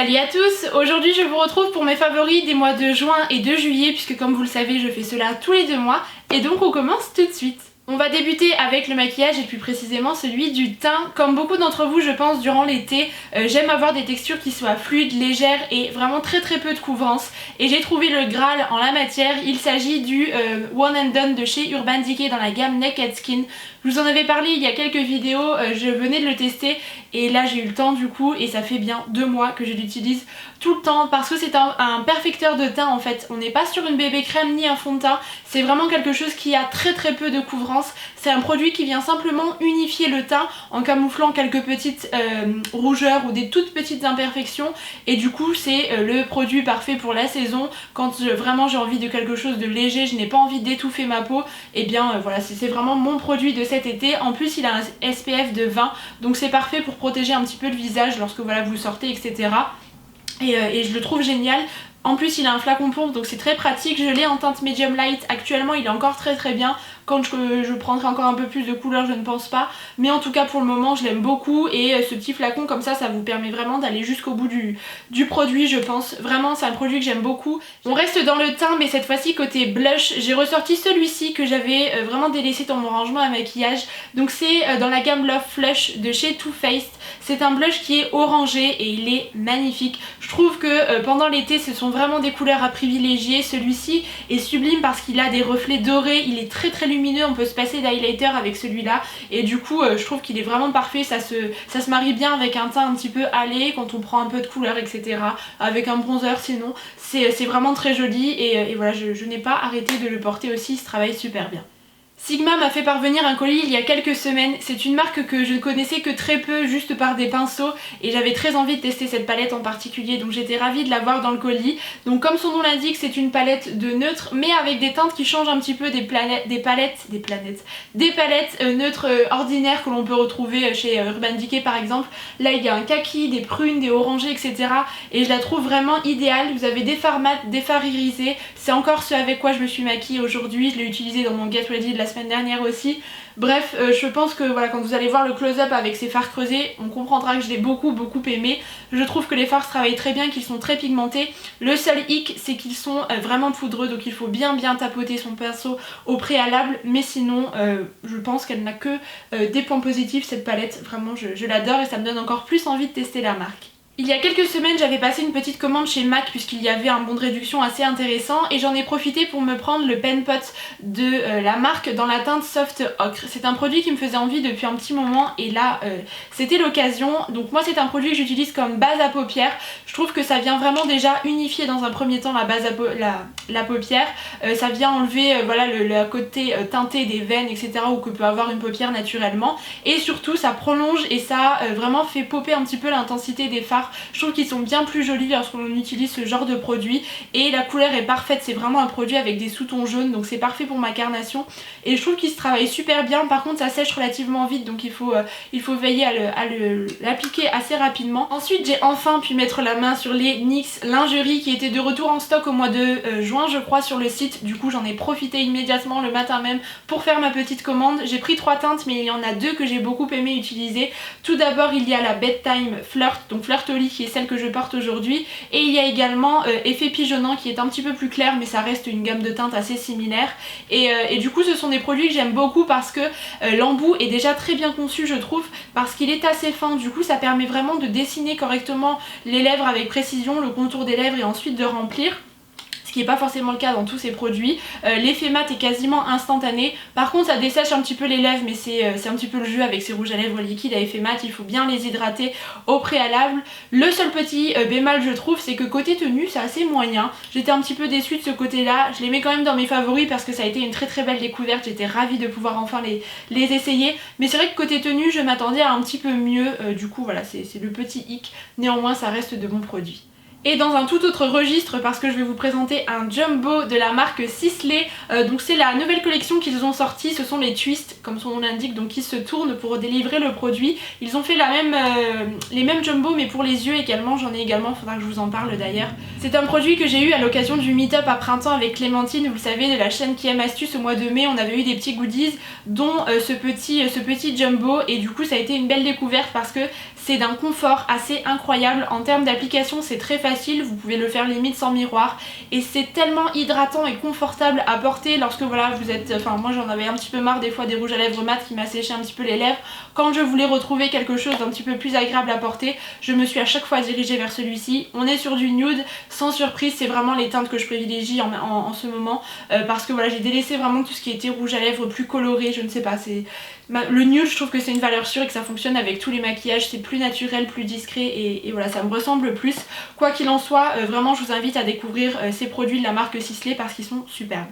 Salut à tous! Aujourd'hui je vous retrouve pour mes favoris des mois de juin et de juillet puisque comme vous le savez je fais cela tous les 2 mois et donc on commence tout de suite. On va débuter avec le maquillage et plus précisément celui du teint. Comme beaucoup d'entre vous je pense durant l'été, j'aime avoir des textures qui soient fluides, légères et vraiment très peu de couvrance. Et j'ai trouvé le Graal en la matière, il s'agit du One and Done de chez Urban Decay dans la gamme Naked Skin. Je vous en avais parlé il y a quelques vidéos, je venais de le tester et là j'ai eu le temps du coup et ça fait bien 2 mois que je l'utilise tout le temps parce que c'est un perfecteur de teint en fait. On n'est pas sur une bébé crème ni un fond de teint, c'est vraiment quelque chose qui a très peu de couvrance. C'est un produit qui vient simplement unifier le teint en camouflant quelques petites rougeurs ou des toutes petites imperfections et du coup c'est le produit parfait pour la saison. Quand vraiment j'ai envie de quelque chose de léger, je n'ai pas envie d'étouffer ma peau, et bien voilà, c'est vraiment mon produit de cet été. En plus il a un SPF de 20 donc c'est parfait pour protéger un petit peu le visage lorsque voilà vous sortez etc. Et je le trouve génial. En plus il a un flacon pompe donc c'est très pratique, je l'ai en teinte medium light, actuellement il est encore très bien. Quand je prendrai encore un peu plus de couleur je ne pense pas, mais en tout cas pour le moment je l'aime beaucoup et ce petit flacon comme ça vous permet vraiment d'aller jusqu'au bout du produit je pense. Vraiment c'est un produit que j'aime beaucoup. On reste dans le teint mais cette fois-ci côté blush, j'ai ressorti celui-ci que j'avais vraiment délaissé dans mon rangement à maquillage. Donc c'est dans la gamme Love Flush de chez Too Faced. C'est un blush qui est orangé et il est magnifique. Je trouve que pendant l'été ce sont vraiment des couleurs à privilégier. Celui-ci est sublime parce qu'il a des reflets dorés, il est très lumineux, on peut se passer d'highlighter avec celui-là et du coup je trouve qu'il est vraiment parfait, ça se marie bien avec un teint un petit peu hâlé quand on prend un peu de couleur etc. Avec un bronzer sinon, c'est vraiment très joli et voilà je n'ai pas arrêté de le porter aussi, il se travaille super bien. Sigma m'a fait parvenir un colis il y a quelques semaines, c'est une marque que je ne connaissais que très peu juste par des pinceaux et j'avais très envie de tester cette palette en particulier donc j'étais ravie de l'avoir dans le colis. Donc comme son nom l'indique c'est une palette de neutres mais avec des teintes qui changent un petit peu des palettes neutres ordinaires que l'on peut retrouver chez Urban Decay par exemple. Là il y a un kaki, des prunes, des orangés etc. et je la trouve vraiment idéale. Vous avez des fards mat, des fards irisés, c'est encore ce avec quoi je me suis maquillée aujourd'hui, je l'ai utilisé dans mon Get Ready de la semaine dernière aussi. Bref, je pense que voilà, quand vous allez voir le close-up avec ces fards creusés, on comprendra que je l'ai beaucoup aimé. Je trouve que les fards se travaillent très bien, qu'ils sont très pigmentés. Le seul hic, c'est qu'ils sont vraiment poudreux, donc il faut bien tapoter son pinceau au préalable. Mais sinon, je pense qu'elle n'a que des points positifs cette palette. Vraiment, je l'adore et ça me donne encore plus envie de tester la marque. Il y a quelques semaines j'avais passé une petite commande chez MAC puisqu'il y avait un bon de réduction assez intéressant et j'en ai profité pour me prendre le pen pot de la marque dans la teinte Soft Ocre. C'est un produit qui me faisait envie depuis un petit moment et là c'était l'occasion. Donc moi c'est un produit que j'utilise comme base à paupières. Je trouve que ça vient vraiment déjà unifier dans un premier temps la base la paupière. Ça vient enlever voilà, le côté teinté des veines etc. ou que peut avoir une paupière naturellement et surtout ça prolonge et ça vraiment fait popper un petit peu l'intensité des fards. Je trouve qu'ils sont bien plus jolis lorsqu'on utilise ce genre de produit et la couleur est parfaite, c'est vraiment un produit avec des sous-tons jaunes donc c'est parfait pour ma carnation et je trouve qu'il se travaille super bien. Par contre ça sèche relativement vite donc il faut veiller à l'appliquer assez rapidement. Ensuite j'ai enfin pu mettre la main sur les NYX lingerie qui étaient de retour en stock au mois de juin je crois sur le site. Du coup j'en ai profité immédiatement le matin même pour faire ma petite commande. J'ai pris 3 teintes mais il y en a 2 que j'ai beaucoup aimé utiliser. Tout d'abord il y a la Bedtime Flirt, donc Flirt qui est celle que je porte aujourd'hui et il y a également Effet Pigeonnant qui est un petit peu plus clair mais ça reste une gamme de teintes assez similaire et du coup ce sont des produits que j'aime beaucoup parce que l'embout est déjà très bien conçu je trouve parce qu'il est assez fin, du coup ça permet vraiment de dessiner correctement les lèvres avec précision, le contour des lèvres et ensuite de remplir. Ce qui n'est pas forcément le cas dans tous ces produits. L'effet mat est quasiment instantané. Par contre ça dessèche un petit peu les lèvres mais c'est un petit peu le jeu avec ces rouges à lèvres liquides à effet mat, il faut bien les hydrater au préalable. Le seul petit bémol je trouve c'est que côté tenue c'est assez moyen. J'étais un petit peu déçue de ce côté là, je les mets quand même dans mes favoris parce que ça a été une très belle découverte, j'étais ravie de pouvoir enfin les essayer. Mais c'est vrai que côté tenue je m'attendais à un petit peu mieux, du coup voilà c'est le petit hic, néanmoins ça reste de bons produits. Et dans un tout autre registre parce que je vais vous présenter un jumbo de la marque Sisley. Donc c'est la nouvelle collection qu'ils ont sortie, ce sont les twists comme son nom l'indique, donc qui se tournent pour délivrer le produit. Ils ont fait les mêmes jumbo mais pour les yeux également, j'en ai également, faudra que je vous en parle d'ailleurs. C'est un produit que j'ai eu à l'occasion du meet-up à printemps avec Clémentine, vous le savez, de la chaîne Qui Aime Astuce. Au mois de mai on avait eu des petits goodies dont ce petit jumbo et du coup ça a été une belle découverte parce que c'est d'un confort assez incroyable. En termes d'application c'est très facile, vous pouvez le faire limite sans miroir et c'est tellement hydratant et confortable à porter lorsque voilà vous êtes, enfin moi j'en avais un petit peu marre des fois des rouges à lèvres mat qui m'asséchaient un petit peu les lèvres. Quand je voulais retrouver quelque chose d'un petit peu plus agréable à porter, je me suis à chaque fois dirigée vers celui-ci. On est sur du nude, sans surprise, c'est vraiment les teintes que je privilégie en ce moment parce que voilà j'ai délaissé vraiment tout ce qui était rouge à lèvres plus coloré, je ne sais pas, c'est... Le nude je trouve que c'est une valeur sûre et que ça fonctionne avec tous les maquillages, c'est plus naturel, plus discret et voilà ça me ressemble plus. Quoi qu'il en soit, vraiment je vous invite à découvrir ces produits de la marque Sisley parce qu'ils sont superbes.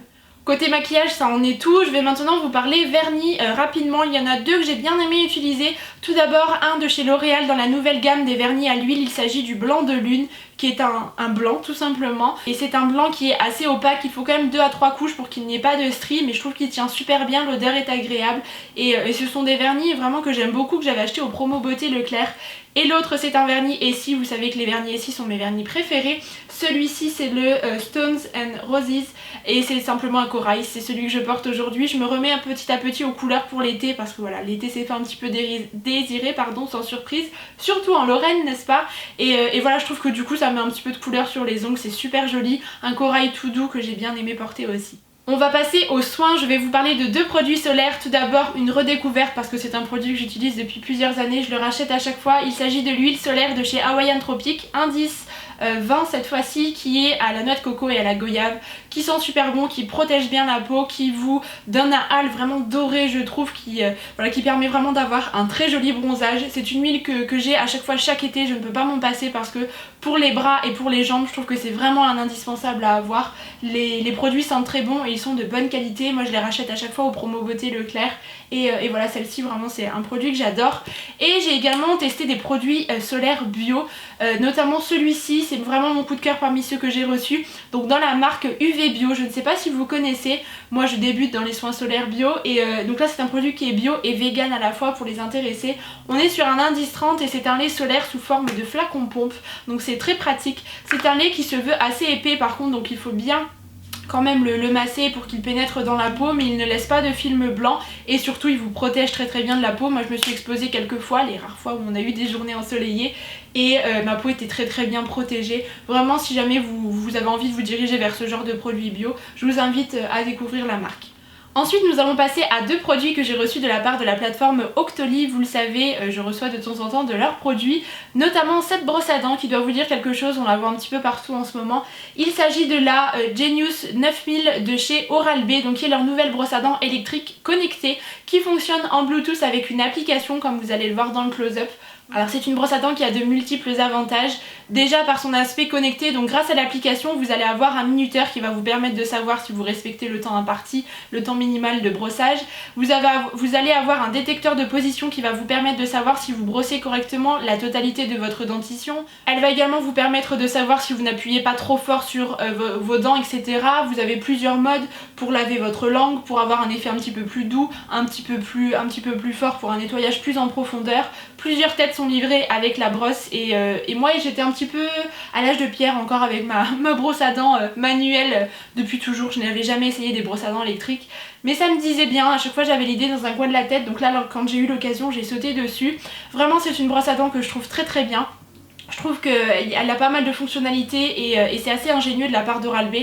Côté maquillage ça en est tout, je vais maintenant vous parler vernis rapidement, il y en a deux que j'ai bien aimé utiliser. Tout d'abord un de chez L'Oréal dans la nouvelle gamme des vernis à l'huile, il s'agit du blanc de lune qui est un blanc tout simplement et c'est un blanc qui est assez opaque, il faut quand même 2 à 3 couches pour qu'il n'y ait pas de stries mais je trouve qu'il tient super bien, l'odeur est agréable et ce sont des vernis vraiment que j'aime beaucoup que j'avais acheté au promo beauté Leclerc. Et l'autre c'est un vernis Essie, vous savez que les vernis Essie sont mes vernis préférés. Celui-ci c'est le Stones and Roses et c'est simplement un corail, c'est celui que je porte aujourd'hui. Je me remets petit à petit aux couleurs pour l'été parce que voilà l'été s'est fait un petit peu désiré pardon, sans surprise, surtout en Lorraine n'est-ce pas et voilà je trouve que du coup ça met un petit peu de couleur sur les ongles, c'est super joli, un corail tout doux que j'ai bien aimé porter aussi. On va passer aux soins, je vais vous parler de deux produits solaires. Tout d'abord une redécouverte parce que c'est un produit que j'utilise depuis plusieurs années, je le rachète à chaque fois. Il s'agit de l'huile solaire de chez Hawaiian Tropic, indice 20 cette fois-ci, qui est à la noix de coco et à la goyave, qui sent super bon, qui protège bien la peau, qui vous donne un hâle vraiment doré je trouve, voilà, qui permet vraiment d'avoir un très joli bronzage. C'est une huile que j'ai à chaque fois chaque été, je ne peux pas m'en passer parce que pour les bras et pour les jambes je trouve que c'est vraiment un indispensable à avoir. Les produits sentent très bon et ils sont de bonne qualité, moi je les rachète à chaque fois au promo beauté Leclerc et voilà celle-ci vraiment c'est un produit que j'adore. Et j'ai également testé des produits solaires bio, notamment celui-ci, c'est vraiment mon coup de cœur parmi ceux que j'ai reçus, donc dans la marque UV Bio, je ne sais pas si vous connaissez, moi je débute dans les soins solaires bio et donc là c'est un produit qui est bio et vegan à la fois pour les intéressés. On est sur un indice 30 et c'est un lait solaire sous forme de flacon pompe, donc c'est très pratique. C'est un lait qui se veut assez épais par contre, donc il faut bien quand même le masser pour qu'il pénètre dans la peau, mais il ne laisse pas de film blanc et surtout il vous protège très très bien de la peau. Moi je me suis exposée quelques fois, les rares fois où on a eu des journées ensoleillées et ma peau était très très bien protégée. Vraiment si jamais vous avez envie de vous diriger vers ce genre de produits bio, je vous invite à découvrir la marque. Ensuite nous allons passer à deux produits que j'ai reçus de la part de la plateforme Octoly. Vous le savez, je reçois de temps en temps de leurs produits, notamment cette brosse à dents qui doit vous dire quelque chose, on la voit un petit peu partout en ce moment. Il s'agit de la Genius 9000 de chez Oral-B, donc qui est leur nouvelle brosse à dents électrique connectée qui fonctionne en Bluetooth avec une application comme vous allez le voir dans le close-up. Alors c'est une brosse à dents qui a de multiples avantages, déjà par son aspect connecté, donc grâce à l'application vous allez avoir un minuteur qui va vous permettre de savoir si vous respectez le temps imparti, le temps minimal de brossage. Vous allez avoir un détecteur de position qui va vous permettre de savoir si vous brossez correctement la totalité de votre dentition. Elle va également vous permettre de savoir si vous n'appuyez pas trop fort sur vos dents, etc. Vous avez plusieurs modes pour laver votre langue, pour avoir un effet un petit peu plus doux, un petit peu plus fort pour un nettoyage plus en profondeur. Plusieurs têtes sont livrées avec la brosse et moi j'étais un petit peu à l'âge de pierre encore avec ma brosse à dents manuelle depuis toujours. Je n'avais jamais essayé des brosses à dents électriques mais ça me disait bien, à chaque fois j'avais l'idée dans un coin de la tête, donc là quand j'ai eu l'occasion j'ai sauté dessus. Vraiment c'est une brosse à dents que je trouve très très bien. Je trouve qu'elle a pas mal de fonctionnalités et c'est assez ingénieux de la part d'Oral-B.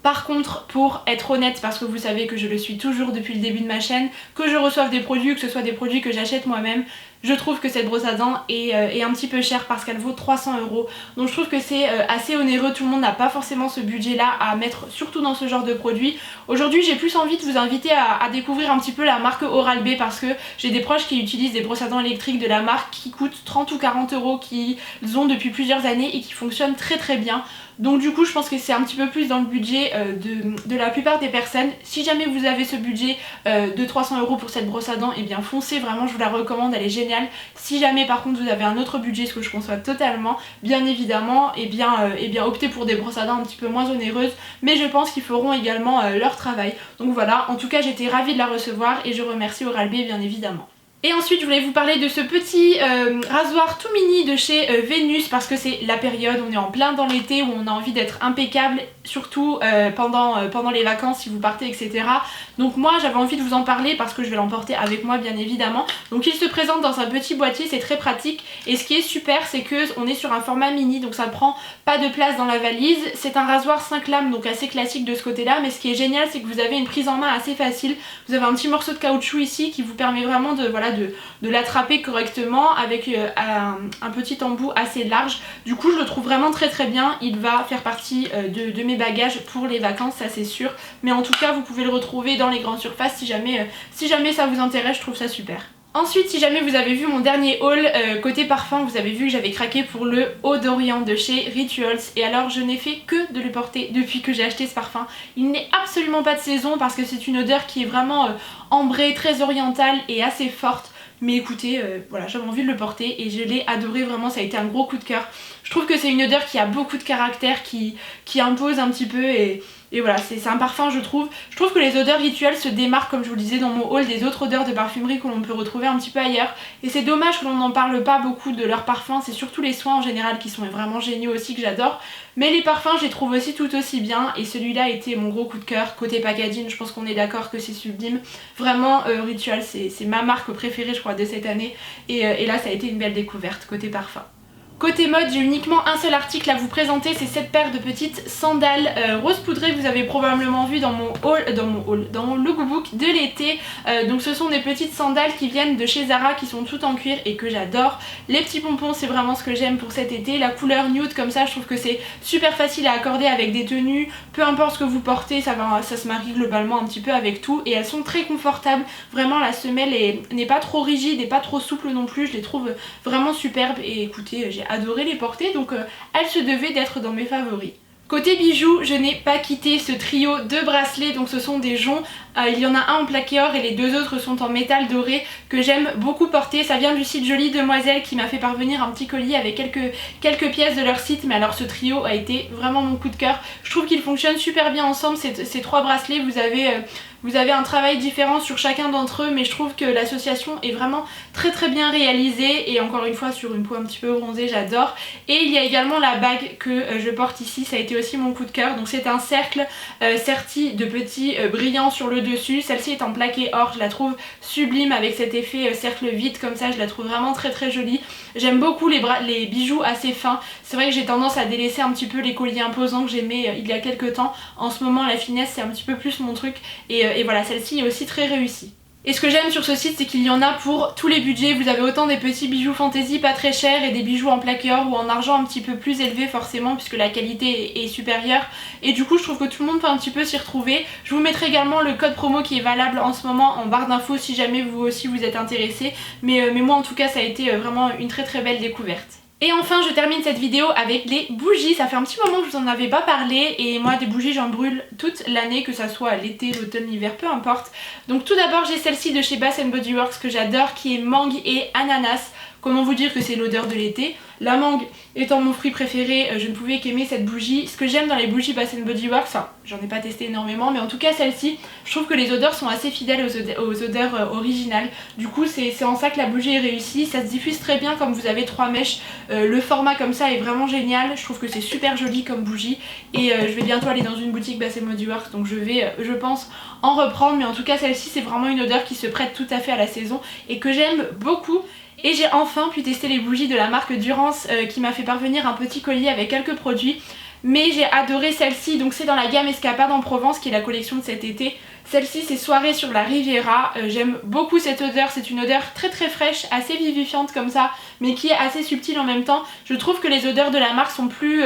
Par contre, pour être honnête, parce que vous savez que je le suis toujours depuis le début de ma chaîne, que je reçoive des produits, que ce soit des produits que j'achète moi-même, je trouve que cette brosse à dents est un petit peu chère parce qu'elle vaut 300 €. Donc je trouve que c'est assez onéreux, tout le monde n'a pas forcément ce budget là à mettre, surtout dans ce genre de produit. Aujourd'hui j'ai plus envie de vous inviter à découvrir un petit peu la marque Oral-B parce que j'ai des proches qui utilisent des brosses à dents électriques de la marque qui coûtent 30 ou 40 € qu'ils ont depuis plusieurs années et qui fonctionnent très très bien. Donc du coup je pense que c'est un petit peu plus dans le budget de la plupart des personnes. Si jamais vous avez ce budget de 300 € pour cette brosse à dents, et bien foncez, vraiment je vous la recommande, elle est géniale. Si jamais par contre vous avez un autre budget, ce que je conçois totalement, bien évidemment, et bien optez pour des brosses à dents un petit peu moins onéreuses, mais je pense qu'ils feront également leur travail. Donc voilà, en tout cas j'étais ravie de la recevoir et je remercie Oral-B bien évidemment. Et ensuite je voulais vous parler de ce petit rasoir tout mini de chez Vénus, parce que c'est la période, on est en plein dans l'été où on a envie d'être impeccable, surtout pendant les vacances si vous partez, etc. Donc moi j'avais envie de vous en parler parce que je vais l'emporter avec moi bien évidemment. Donc il se présente dans un petit boîtier, c'est très pratique, et ce qui est super c'est que on est sur un format mini, donc ça ne prend pas de place dans la valise. C'est un rasoir 5 lames, donc assez classique de ce côté là, mais ce qui est génial c'est que vous avez une prise en main assez facile. Vous avez un petit morceau de caoutchouc ici qui vous permet vraiment de l'attraper correctement avec un petit embout assez large. Du coup je le trouve vraiment très bien, il va faire partie de mes bagages pour les vacances, ça c'est sûr, mais en tout cas vous pouvez le retrouver dans les grandes surfaces si jamais ça vous intéresse, je trouve ça super. Ensuite, si jamais vous avez vu mon dernier haul côté parfum, vous avez vu que j'avais craqué pour le Eau d'Orient de chez Rituals, et alors je n'ai fait que de le porter depuis que j'ai acheté ce parfum. Il n'est absolument pas de saison parce que c'est une odeur qui est vraiment ambrée, très orientale et assez forte. Mais écoutez, voilà, j'avais envie de le porter et je l'ai adoré, vraiment ça a été un gros coup de cœur. Je trouve que c'est une odeur qui a beaucoup de caractère, qui impose un petit peu, et voilà, c'est un parfum je trouve. Je trouve que les odeurs rituelles se démarquent, comme je vous le disais dans mon haul, des autres odeurs de parfumerie que l'on peut retrouver un petit peu ailleurs. Et c'est dommage que l'on n'en parle pas beaucoup de leurs parfums, c'est surtout les soins en général qui sont vraiment géniaux aussi, que j'adore. Mais les parfums je les trouve aussi tout aussi bien, et celui-là a été mon gros coup de cœur. Côté packaging, je pense qu'on est d'accord que c'est sublime. Vraiment, Rituals c'est ma marque préférée je crois de cette année, et là ça a été une belle découverte côté parfum. Côté mode, j'ai uniquement un seul article à vous présenter, c'est cette paire de petites sandales rose poudrées que vous avez probablement vu dans mon lookbook de l'été. Donc ce sont des petites sandales qui viennent de chez Zara, qui sont toutes en cuir et que j'adore. Les petits pompons, c'est vraiment ce que j'aime pour cet été. La couleur nude comme ça, je trouve que c'est super facile à accorder avec des tenues. Peu importe ce que vous portez, ça se marie globalement un petit peu avec tout, et elles sont très confortables. Vraiment la semelle n'est pas trop rigide et pas trop souple non plus, je les trouve vraiment superbes, et écoutez, j'ai adoré les porter, donc elles se devaient d'être dans mes favoris. Côté bijoux, je n'ai pas quitté ce trio de bracelets, donc ce sont des joncs. Il y en a un en plaqué or et les deux autres sont en métal doré, que j'aime beaucoup porter. Ça vient du site Jolie Demoiselle qui m'a fait parvenir un petit colis avec quelques pièces de leur site, mais alors ce trio a été vraiment mon coup de cœur. Je trouve qu'ils fonctionnent super bien ensemble, ces trois bracelets. Vous avez un travail différent sur chacun d'entre eux, mais je trouve que l'association est vraiment très bien réalisée, et encore une fois sur une peau un petit peu bronzée, j'adore. Et il y a également la bague que je porte ici, ça a été aussi mon coup de cœur. Donc c'est un cercle serti de petits brillants sur le dessus. Celle-ci est en plaqué or, je la trouve sublime avec cet effet cercle vide comme ça, je la trouve vraiment très jolie. J'aime beaucoup les bijoux assez fins. C'est vrai que j'ai tendance à délaisser un petit peu les colliers imposants que j'aimais il y a quelques temps. En ce moment la finesse c'est un petit peu plus mon truc, et voilà, celle-ci est aussi très réussie. Et ce que j'aime sur ce site, c'est qu'il y en a pour tous les budgets. Vous avez autant des petits bijoux fantaisie pas très chers et des bijoux en plaqué or ou en argent un petit peu plus élevés forcément, puisque la qualité est supérieure. Et du coup je trouve que tout le monde peut un petit peu s'y retrouver. Je vous mettrai également le code promo qui est valable en ce moment en barre d'infos si jamais vous aussi vous êtes intéressé. Mais moi en tout cas ça a été vraiment une très belle découverte. Et enfin je termine cette vidéo avec les bougies. Ça fait un petit moment que je vous en avais pas parlé, et moi des bougies j'en brûle toute l'année, que ça soit l'été, l'automne, l'hiver, peu importe. Donc tout d'abord j'ai celle-ci de chez Bath & Body Works que j'adore, qui est mangue et ananas. Comment vous dire que c'est l'odeur de l'été. La mangue étant mon fruit préféré, je ne pouvais qu'aimer cette bougie. Ce que j'aime dans les bougies Bath & Body Works, enfin j'en ai pas testé énormément, mais en tout cas celle-ci, je trouve que les odeurs sont assez fidèles aux odeurs originales. Du coup c'est en ça que la bougie est réussie. Ça se diffuse très bien comme vous avez 3 mèches. Le format comme ça est vraiment génial. Je trouve que c'est super joli comme bougie, et je vais bientôt aller dans une boutique Bath & Body Works, donc je vais je pense en reprendre. Mais en tout cas celle-ci c'est vraiment une odeur qui se prête tout à fait à la saison et que j'aime beaucoup. Et j'ai enfin pu tester les bougies de la marque Durance qui m'a fait parvenir un petit collier avec quelques produits. Mais j'ai adoré celle-ci, donc c'est dans la gamme Escapade en Provence qui est la collection de cet été. Celle-ci c'est Soirée sur la Riviera, j'aime beaucoup cette odeur, c'est une odeur très fraîche, assez vivifiante comme ça, mais qui est assez subtile en même temps. Je trouve que les odeurs de la marque sont plus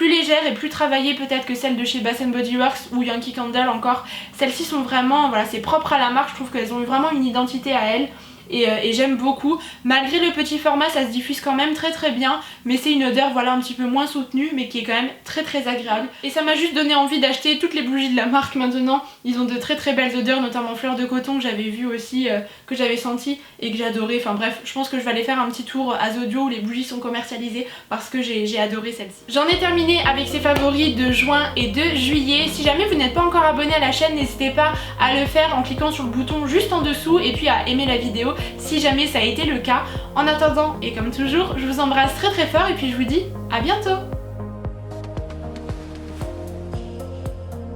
légères et plus travaillées peut-être que celles de chez Bath & Body Works ou Yankee Candle encore. Celles-ci sont vraiment, voilà, c'est propre à la marque, je trouve qu'elles ont eu vraiment une identité à elles. Et j'aime beaucoup. Malgré le petit format ça se diffuse quand même très bien, mais c'est une odeur voilà un petit peu moins soutenue, mais qui est quand même très agréable. Et ça m'a juste donné envie d'acheter toutes les bougies de la marque maintenant. Ils ont de très belles odeurs, notamment fleur de coton que j'avais vu aussi, que j'avais senti et que j'adorais. Enfin bref, je pense que je vais aller faire un petit tour à Zodio où les bougies sont commercialisées, parce que j'ai adoré celle-ci. J'en ai terminé avec ces favoris de juin et de juillet. Si jamais vous n'êtes pas encore abonné à la chaîne, n'hésitez pas à le faire en cliquant sur le bouton juste en dessous et puis à aimer la vidéo. si jamais ça a été le cas. En attendant, et comme toujours, je vous embrasse très très fort et puis je vous dis à bientôt.